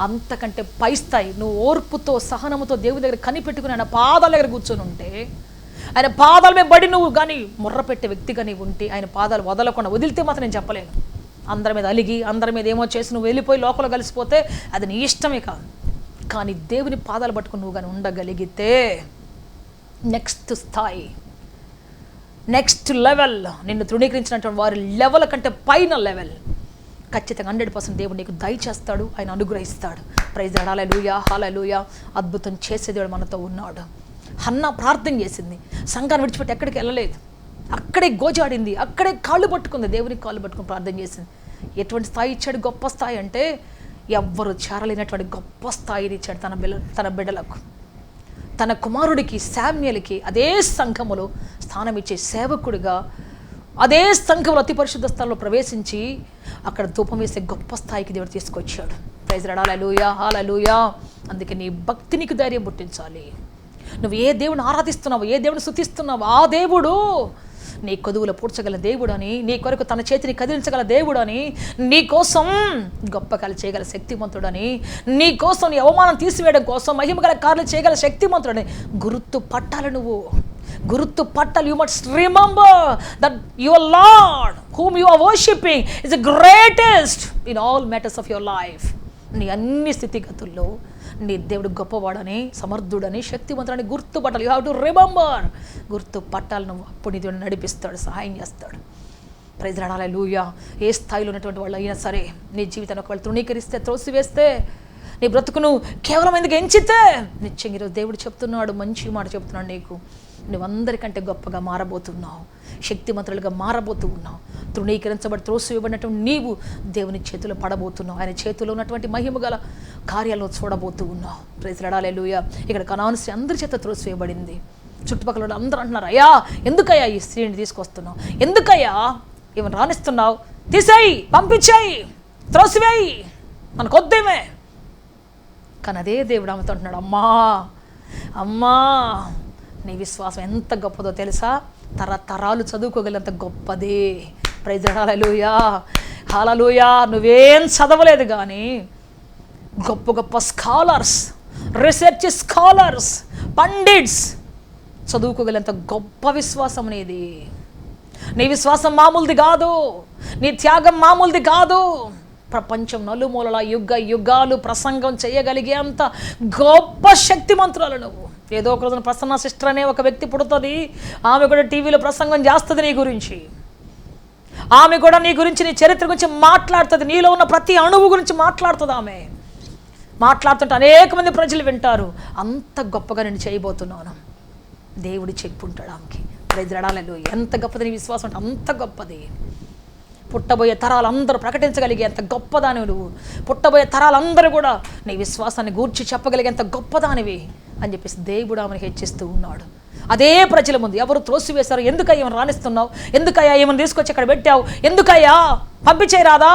అంతకంటే పై స్థాయి నువ్వు ఓర్పుతో సహనముతో దేవుని దగ్గర కనిపెట్టుకుని ఆయన పాదాల దగ్గర కూర్చొని ఉంటే, ఆయన పాదాల మీద బడి నువ్వు కానీ ముర్ర పెట్టే వ్యక్తిగా నీవు ఉంటే, ఆయన పాదాలు వదలకుండా వదిలితే మాత్రం నేను చెప్పలేను. అందరి మీద అలిగి అందరి మీద ఏమో చేసి నువ్వు వెళ్ళిపోయి లోకంలో కలిసిపోతే అది నీ ఇష్టమే కాదు. కానీ దేవుని పాదాలు పట్టుకుని నువ్వు కానీ ఉండగలిగితే నెక్స్ట్ స్థాయి, నెక్స్ట్ లెవెల్, నిన్ను తృణీకరించినటువంటి వారి లెవెల్ కంటే పైన లెవెల్ ఖచ్చితంగా 100% దేవుడు నీకు దయచేస్తాడు, ఆయన అనుగ్రహిస్తాడు. ప్రైజ్ లార్డ్, హల్లెలూయా, హల్లెలూయా. అద్భుతం చేసే దేవుడు మనతో ఉన్నాడు. హన్నా ప్రార్థన చేసింది, సంఘాన్ని విడిచిపెట్టి ఎక్కడికి వెళ్ళలేదు, అక్కడే గోజాడింది, అక్కడే కాళ్ళు పట్టుకుంది, దేవునికి కాళ్ళు పట్టుకుని ప్రార్థన చేసింది. ఎటువంటి స్థాయి ఇచ్చాడు? గొప్ప స్థాయి అంటే ఎవ్వరు చేరలేనటువంటి గొప్ప స్థాయిని ఇచ్చాడు తన బిడ్డలకు. తన కుమారుడికి శామ్యూయల్కి అదే సంఘములో స్థానం ఇచ్చే సేవకుడిగా అదే సంఘంలో అతి పరిశుద్ధ స్థలంలో ప్రవేశించి అక్కడ ధూపం వేసే గొప్ప స్థాయికి దేవుడు తీసుకొచ్చాడు. ప్రైజ్ లార్డ్, హల్లెలూయా, హల్లెలూయా. అందుకే నీ భక్తి నీకు ధైర్యం పుట్టించాలి. నువ్వు ఏ దేవుని ఆరాధిస్తున్నావు, ఏ దేవుని స్తుతిస్తున్నావు, ఆ దేవుడు నీ కొదువులు పూడ్చగల దేవుడు అని, నీ కొరకు తన చేతిని కదిలించగల దేవుడు అని, నీ కోసం గొప్ప కార్యాలు చేయగల శక్తిమంతుడని, నీ కోసం నీ అవమానం తీసివేయడం కోసం మహిమగల కార్యాలు చేయగల శక్తిమంతుడని గుర్తు పట్టాలి. నువ్వు గుర్తు పట్టాలి. You must remember that your Lord whom you are worshipping is the greatest in all matters of your life. నీ అన్ని స్థితిగతుల్లో నీ దేవుడు గొప్పవాడని, సమర్థుడని, శక్తివంతుడని గుర్తుపట్టాలి. You have to remember. గుర్తు పట్టాలి నువ్వు. అప్పుడు నీ దేవుడు నడిపిస్తాడు, సహాయం చేస్తాడు. ప్రైజ్ లార్డ్, హల్లెలూయా. ఏ స్థాయిలో ఉన్నటువంటి వాళ్ళు అయినా సరే నీ జీవితాన్ని ఒకవేళ తృణీకరిస్తే, త్రోసివేస్తే, నీ బ్రతుకును కేవలం ఎందుకు ఎంచితే, నిశ్చయంగా ఈరోజు దేవుడు చెప్తున్నాడు, మంచి మాట చెప్తున్నాడు నీకు. నువ్వందరికంటే గొప్పగా మారబోతున్నావు, శక్తిమంతులుగా మారబోతూ ఉన్నావు. తృణీకరించబడి త్రోసివేయబడినటువంటి నీవు దేవుని చేతిలో పడబోతున్నావు. ఆయన చేతిలో ఉన్నటువంటి మహిమ గల కార్యాలను చూడబోతూ ఉన్నావు. ప్రైజ్ లార్డ్, హల్లెలూయా. ఇక్కడ కనాను స్త్రీ అందరి చేత త్రోసివేయబడింది. చుట్టుపక్కల అందరూ అంటున్నారు, అయ్యా ఎందుకయ్యా ఈ స్త్రీని తీసుకొస్తున్నావు, ఎందుకయ్యా ఈమెను రాణిస్తున్నావు, తీసేయి, పంపించేయి, త్రోసివేయి, మనకొద్దేమే. కానీ అదే దేవుడు ఆమెతో అంటున్నాడు, అమ్మా అమ్మా నీ విశ్వాసం ఎంత గొప్పదో తెలుసా, తరతరాలు చదువుకోగలంత గొప్పదే. ప్రైజ్ లార్డ్, హల్లెలూయా, హల్లెలూయా. నువ్వేం చదవలేదు కానీ గొప్ప గొప్ప స్కాలర్స్, రీసెర్చ్ స్కాలర్స్, పండిట్స్ చదువుకోగలంత గొప్ప విశ్వాసం నీది. నీ విశ్వాసం మామూలుది కాదు, నీ త్యాగం మామూలుది కాదు. ప్రపంచం నలుమూలలా యుగ యుగాలు ప్రసంగం చేయగలిగేంత గొప్ప శక్తిమంతురాలు నువ్వు. ఏదో ఒక రోజున ప్రసన్న సిస్టర్ అనే ఒక వ్యక్తి పుడుతుంది, ఆమె కూడా టీవీలో ప్రసంగం చేస్తుంది నీ గురించి. ఆమె కూడా నీ గురించి, నీ చరిత్ర గురించి మాట్లాడుతుంది. నీలో ఉన్న ప్రతి అణువు గురించి మాట్లాడుతుంది. ఆమె మాట్లాడుతుంటే అనేక మంది ప్రజలు వింటారు. అంత గొప్పగా నేను చేయబోతున్నాను. దేవుడు చెప్పుంటాడు ఆమెకి. ప్రైజ్ లార్డ్, హల్లెలూయా. ఎంత గొప్పది నీ విశ్వాసం అంటే అంత గొప్పది. పుట్టబోయే తరాలందరూ ప్రకటించగలిగేంత గొప్పదానివి నువ్వు. పుట్టబోయే తరాలందరూ కూడా నీ విశ్వాసాన్ని గూర్చి చెప్పగలిగేంత గొప్పదానివి అని చెప్పేసి దేవుడు ఆమెను హెచ్చిస్తూ ఉన్నాడు. అదే ప్రజల ముందు ఎవరు త్రోసివేశారు, ఎందుకయ్యా ఏమైనా రాణిస్తున్నావు, ఎందుకయ్యా ఏమైనా తీసుకొచ్చి అక్కడ పెట్టావు, ఎందుకయ్యా పంపించేయరాదా,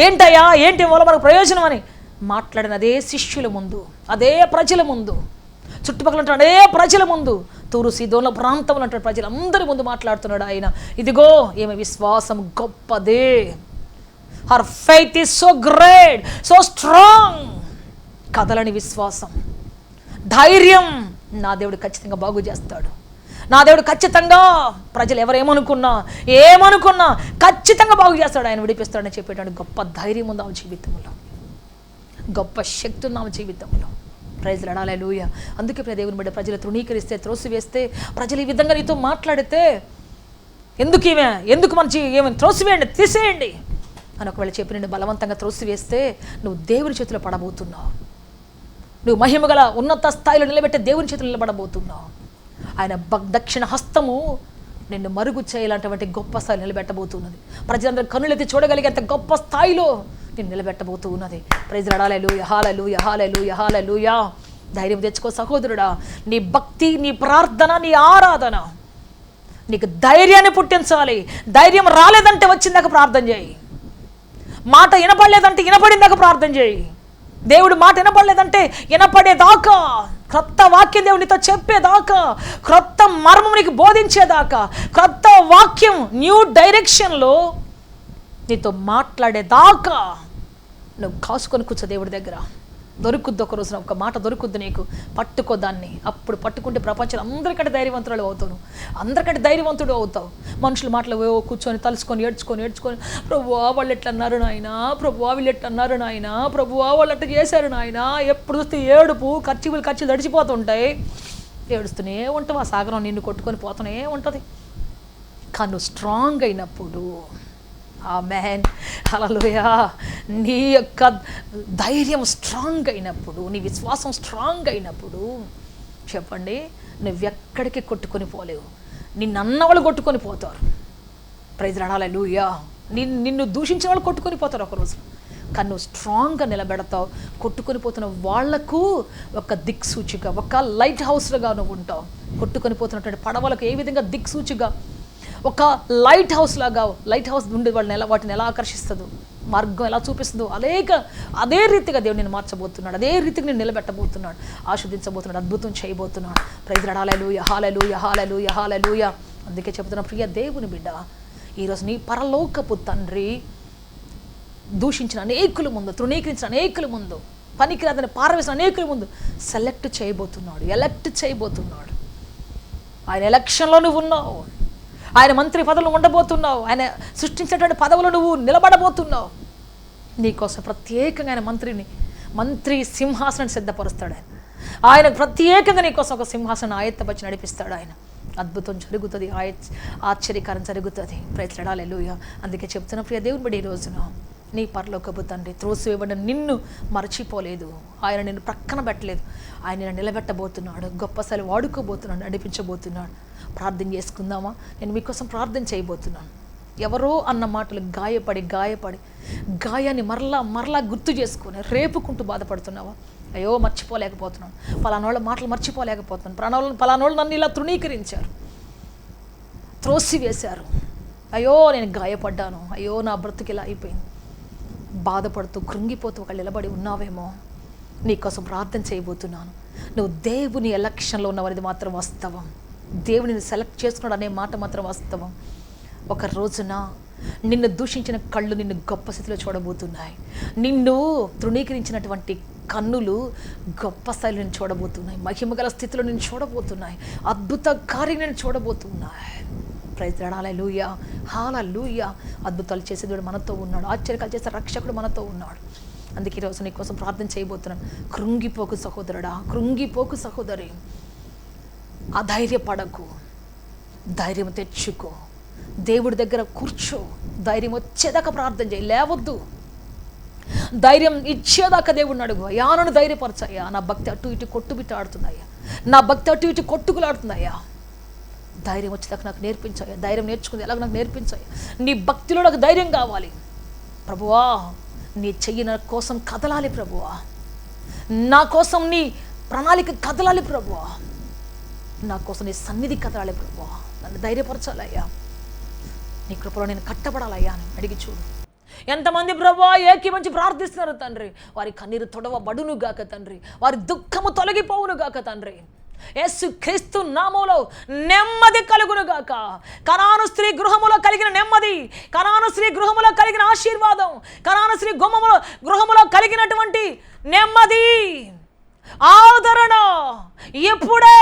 ఏంటయ్యా ఏంటి వల్ల మనకు ప్రయోజనం అని మాట్లాడిన అదే శిష్యుల ముందు, అదే ప్రజల ముందు, చుట్టుపక్కల ఉంటున్న అదే ప్రజల ముందు, తూరు సీదోన్ల ప్రాంతంలో ఉంటున్న ప్రజలందరి ముందు మాట్లాడుతున్నాడు ఆయన. ఇదిగో ఈమె విశ్వాసం గొప్పదే. Her faith is so great, so strong. కదలని విశ్వాసం, ధైర్యం. నా దేవుడు ఖచ్చితంగా బాగు చేస్తాడు. నా దేవుడు ఖచ్చితంగా ప్రజలు ఎవరేమనుకున్నా ఏమనుకున్నా ఖచ్చితంగా బాగు చేస్తాడు, ఆయన విడిపిస్తాడని చెప్పేటువంటి గొప్ప ధైర్యం ఉంది ఆమె జీవితంలో, గొప్ప శక్తి ఉంది ఆమె జీవితంలో. ప్రైజ్ లార్డ్, హల్లెలూయా. అందుకే దేవుని బిడ్డ ప్రజలు తృణీకరిస్తే, త్రోసివేస్తే, ప్రజలు ఈ విధంగా నీతో మాట్లాడితే ఎందుకు మన ఏమైనా త్రోసివేయండి, తీసేయండి అని ఒకవేళ చెప్పి నిన్ను బలవంతంగా త్రోసివేస్తే నువ్వు దేవుని చేతిలో పడబోతున్నావు. నువ్వు మహిమగల ఉన్నత స్థాయిలో నిలబెట్టే దేవుని చేతులు నిలబడబోతున్నావు. ఆయన దక్షిణ హస్తము నిన్ను మరుగు చేయాలంటే గొప్ప స్థాయిలో నిలబెట్టబోతున్నది. ప్రజలందరూ కన్నులెత్తి చూడగలిగేంత గొప్ప స్థాయిలో నేను నిలబెట్టబోతూ ఉన్నది. ప్రైజ్ లార్డ్, హల్లెలూయా, హల్లెలూయా, హల్లెలూయా, హల్లెలూయా. ధైర్యం తెచ్చుకో సహోదరుడా. నీ భక్తి, నీ ప్రార్థన, నీ ఆరాధన నీకు ధైర్యాన్ని పుట్టించాలి. ధైర్యం రాలేదంటే వచ్చిందాక ప్రార్థన చేయి. మాట వినపడలేదంటే వినపడిందాక ప్రార్థన చేయి. దేవుడు మాట వినపడలేదంటే వినపడేదాకా, క్రొత్త వాక్యం దేవుడు నీతో చెప్పేదాకా, క్రొత్త మర్మం నీకు బోధించేదాకా, క్రొత్త వాక్యం న్యూ డైరెక్షన్లో నీతో మాట్లాడేదాకా నువ్వు కాసుకొని కూర్చో దేవుడి దగ్గర. దొరుకుద్ది ఒక రోజున ఒక మాట దొరుకుద్ది నీకు, పట్టుకో దాన్ని. అప్పుడు పట్టుకుంటే ప్రపంచంలో అందరికంటే ధైర్యవంతురాలు అవుతావు, అందరికంటే ధైర్యవంతుడు అవుతావు. మనుషుల మాటలు కూర్చొని తలుసుకొని ఏడ్చుకొని ప్రభువా వాళ్ళు ఎట్లా అన్నారు నాయన, ప్రభువా వీళ్ళు ఎట్లా అన్నారు నాయన, ప్రభువా వాళ్ళు అట్లా చేశారు నాయన. ఎప్పుడు చూస్తే ఏడుపు, ఖర్చులు తడిచిపోతుంటాయి. ఏడుస్తూనే ఉంటావు. ఆ సాగరం నిన్ను కొట్టుకొని పోతూనే ఉంటుంది. కానీ నువ్వు స్ట్రాంగ్ అయినప్పుడు, ఆమేన్, హల్లెలూయా, నీ యొక్క ధైర్యం స్ట్రాంగ్ అయినప్పుడు, నీ విశ్వాసం స్ట్రాంగ్ అయినప్పుడు చెప్పండి, నువ్వెక్కడికి కొట్టుకొని పోలేవు. నిన్నన్న వాళ్ళు కొట్టుకొని పోతారు. ప్రైజ్ లార్డ్, హల్లెలూయా. నిన్ను దూషించిన వాళ్ళు కొట్టుకొని పోతారు ఒకరోజు. కన్ను స్ట్రాంగ్గా నిలబెడతావు. కొట్టుకొని పోతున్న వాళ్లకు ఒక దిక్సూచిగా, ఒక లైట్ హౌస్గా నువ్వు ఉంటావు. కొట్టుకొని పోతున్నటువంటి పడవలకు ఏ విధంగా దిక్సూచిగా, ఒక లైట్ హౌస్ లాగా, లైట్ హౌస్ ఉండే వాటిని ఎలా ఆకర్షిస్తుందో, మార్గం ఎలా చూపిస్తుందో అదే రీతిగా దేవుడు నేను మార్చబోతున్నాడు. అదే రీతికి నేను నిలబెట్టబోతున్నాడు, ఆస్వాదించబోతున్నాడు, అద్భుతం చేయబోతున్నాడు. ప్రైజ్ హల్లెలూయా, హల్లెలూయా, హల్లెలూయా, హల్లెలూయా. అందుకే చెబుతున్నా, ప్రియ దేవుని బిడ్డ, ఈరోజు నీ పరలోకపు తండ్రి దూషించిన అనేకుల ముందు, తృణీకరించిన అనేకుల ముందు, పనికిరాదని పారవేసిన అనేకుల ముందు ఎలక్ట్ చేయబోతున్నాడు. ఆయన ఎలక్షన్లో నువ్వు ఉన్నావు. ఆయన మంత్రి పదవులు ఉండబోతున్నావు. ఆయన సృష్టించినటువంటి పదవులు నువ్వు నిలబడబోతున్నావు. నీకోసం ప్రత్యేకంగా ఆయన మంత్రి సింహాసనం సిద్ధపరుస్తాడు. ఆయన ప్రత్యేకంగా నీకోసం ఒక సింహాసనం ఆయత్తపరిచి నడిపిస్తాడు. ఆయన అద్భుతం జరుగుతుంది, ఆశ్చర్యకారం జరుగుతుంది. ప్రైజ్ హల్లెలూయా. అందుకే చెప్తున్నా, ప్రియ దేవుని బడి, ఈ రోజున నీ పరలోకపు తండ్రి త్రోసివేయబడిన నిన్ను మరచిపోలేదు. ఆయన నిన్ను ప్రక్కన పెట్టలేదు. ఆయన నిన్ను నిలబెట్టబోతున్నాడు, గొప్పసారి వాడుకోబోతున్నాడు, నడిపించబోతున్నాడు. ప్రార్థన చేసుకుందామా? నేను మీకోసం ప్రార్థన చేయబోతున్నాను. ఎవరో అన్న మాటలు గాయపడి గాయాన్ని మరలా గుర్తు చేసుకొని రేపుకుంటూ బాధపడుతున్నావా? అయ్యో మర్చిపోలేకపోతున్నాను, పలానోళ్ళ మాటలు మర్చిపోలేకపోతున్నాను, పలానోళ్ళు నన్ను ఇలా తృణీకరించారు, త్రోసివేశారు, అయ్యో నేను గాయపడ్డాను, అయ్యో నా బ్రతుకు ఇలా అయిపోయింది, బాధపడుతూ కృంగిపోతూ ఒకళ్ళు నిలబడి ఉన్నావేమో. నీకోసం ప్రార్థన చేయబోతున్నాను. నువ్వు దేవుని ఎలక్షన్లో ఉన్నవనేది మాత్రం వాస్తవం. దేవుడిని సెలెక్ట్ చేసుకున్నాడు అనే మాట మాత్రం వాస్తవం. ఒక రోజున నిన్ను దూషించిన కళ్ళు నిన్ను గొప్ప స్థితిలో చూడబోతున్నాయి. నిన్ను తృణీకరించినటువంటి కన్నులు గొప్ప స్థాయిలో నేను చూడబోతున్నాయి. మహిమగల స్థితిలో నేను చూడబోతున్నాయి. అద్భుత కార్యం నేను చూడబోతున్నాయి. ప్రైజ్ హల్లెలూయా, హల్లెలూయా. అద్భుతాలు చేసేవాడు మనతో ఉన్నాడు, ఆశ్చర్యాలు చేసే రక్షకుడు మనతో ఉన్నాడు. అందుకే ఈరోజు నీ కోసం ప్రార్థన చేయబోతున్నాను. కృంగిపోకు సహోదరుడా, కృంగిపోకు సహోదరి, అధైర్యపడకు, ధైర్యం తెచ్చుకో, దేవుడి దగ్గర కూర్చో, ధైర్యం వచ్చేదాకా ప్రార్థన చేయి, లేవద్దు. ధైర్యం ఇచ్చేదాకా దేవుడిని అడుగు. అయ్యా నన్ను ధైర్యపరచయ్యా, నా భక్తి అటు ఇటు కొట్టుబిట్టాడుతుందయ్యా, నా భక్తి అటు ఇటు కొట్టుకులాడుతుందయ్యా, ధైర్యం వచ్చేదాకా నాకు నేర్పించాయా, ధైర్యం నేర్చుకుంది ఎలాగ నాకు నేర్పించాయా, నీ భక్తిలో నాకు ధైర్యం కావాలి ప్రభువా, నీ చెయ్యి నా కోసం కదలాలి ప్రభువా, నా కోసం నీ ప్రణాళిక కదలాలి ప్రభువా, నా కోసం నీ సన్నిధి కదలాలి ప్రభువా, నన్ను ధైర్యపరచాలయ్యా, నీ కృపలో నేను కట్టబడాలయ్యా అని అడిగి చూడు. ఎంతమంది ప్రభువా ఏకీభవించి ప్రార్థిస్తున్నారు తండ్రి. వారి కన్నీరు తొడవబడును గాక తండ్రి, వారి దుఃఖము తొలగిపోవును గాక తండ్రి. యేసు క్రీస్తు నామములో నెమ్మది కలుగును గాక. కనాను స్త్రీ గృహములో కలిగిన నెమ్మది, కనాను స్త్రీ గృహములో కలిగిన ఆశీర్వాదం, కనాను స్త్రీ గృహములో కలిగినటువంటి నెమ్మది, ఆదరణ ఇప్పుడే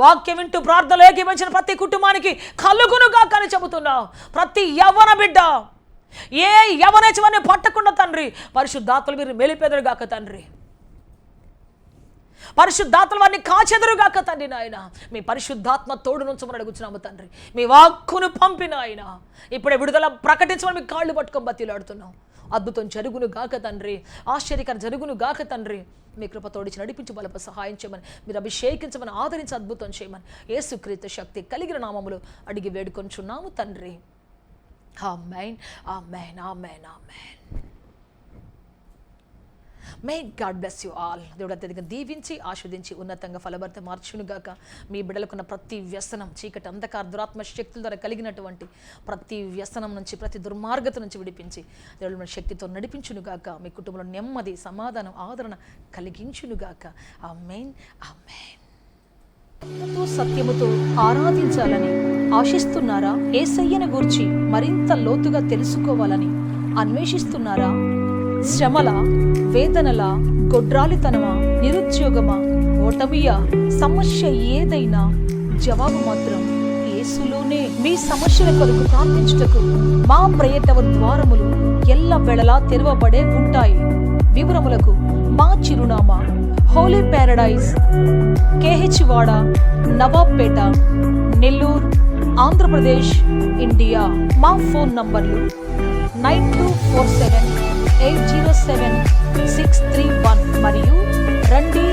వాక్యం వింటూ ప్రార్థనలు ఏకీభవించిన ప్రతి కుటుంబానికి కలుగును గాక అని చెబుతున్నావు. ప్రతి యవ్వన బిడ్డ, ఏ యవనేచ్ఛవన్నీ పట్టకుండా తండ్రి, పరిశుద్ధాత్మలు మీరు మెలిపెదరు గాక తండ్రి, పరిశుద్ధాత్మలు వారిని కాచెదరుగాక తండ్రి. నాయన మీ పరిశుద్ధాత్మ తోడు నుంచమని అడుగుతున్నాము తండ్రి. మీ వాక్కును పంపిన ఆయన ఇప్పుడే విడుదల ప్రకటించమని మీ కాళ్ళు పట్టుకొని బతిలాడుతున్నాం. అద్భుతం జరుగును గాక తండ్రి, ఆశ్చర్యకరం జరుగును గాక తండ్రి. మీ కృప తోడిచి నడిపించి బలప సహాయం చేయమని, మీరు అభిషేకించమని, ఆదరించి అద్భుతం చేయమని యేసుక్రీస్తు శక్తి కలిగిన నామములో అడిగి వేడుకొంచున్నాము తండ్రి. ఆమేన్, ఆమేన్, ఆమేన్, ఆమేన్. May God bless you all. దేవుడు అత్యధికంగా దీవించి ఆస్వాదించి ఉన్నతంగా ఫలభరిత మార్చునుగాక. మీ బిడ్డలకున్న ప్రతి వ్యసనం, చీకటి, అంధకార, దురాత్మ శక్తుల ద్వారా కలిగినటువంటి ప్రతి వ్యసనం నుంచి, ప్రతి దుర్మార్గత నుంచి విడిపించి దేవుడు మన శక్తితో నడిపించునుగాక. మీ కుటుంబంలో నెమ్మది, సమాధానం, ఆదరణ కలిగించునుగాక. ఆమేన్, ఆమేన్. సత్యముతో ఆరాధించాలని ఆశిస్తున్నారా? యేసయ్యను గూర్చి మరింత లోతుగా తెలుసుకోవాలని అన్వేషిస్తున్నారా? శ్రమల, వేదనల, గొడ్రాలితనమా, నిరుద్యోగమా, ఓటమియా, సమస్య ఏదైనా జవాబు మాత్రం యేసులోనే. మీ సమస్యల కొరకు ప్రార్థించుటకు మా ప్రయత్న ద్వారములు ఎల్లవేళలా తెరవబడే ఉంటాయి. వివరములకు మా చిరునామా హోలీ ప్యారడైజ్, KH వాడ, నవాబ్పేట, నెల్లూరు, ఆంధ్రప్రదేశ్, ఇండియా. మా ఫోన్ నంబర్లు 9247807631 మరియు రండి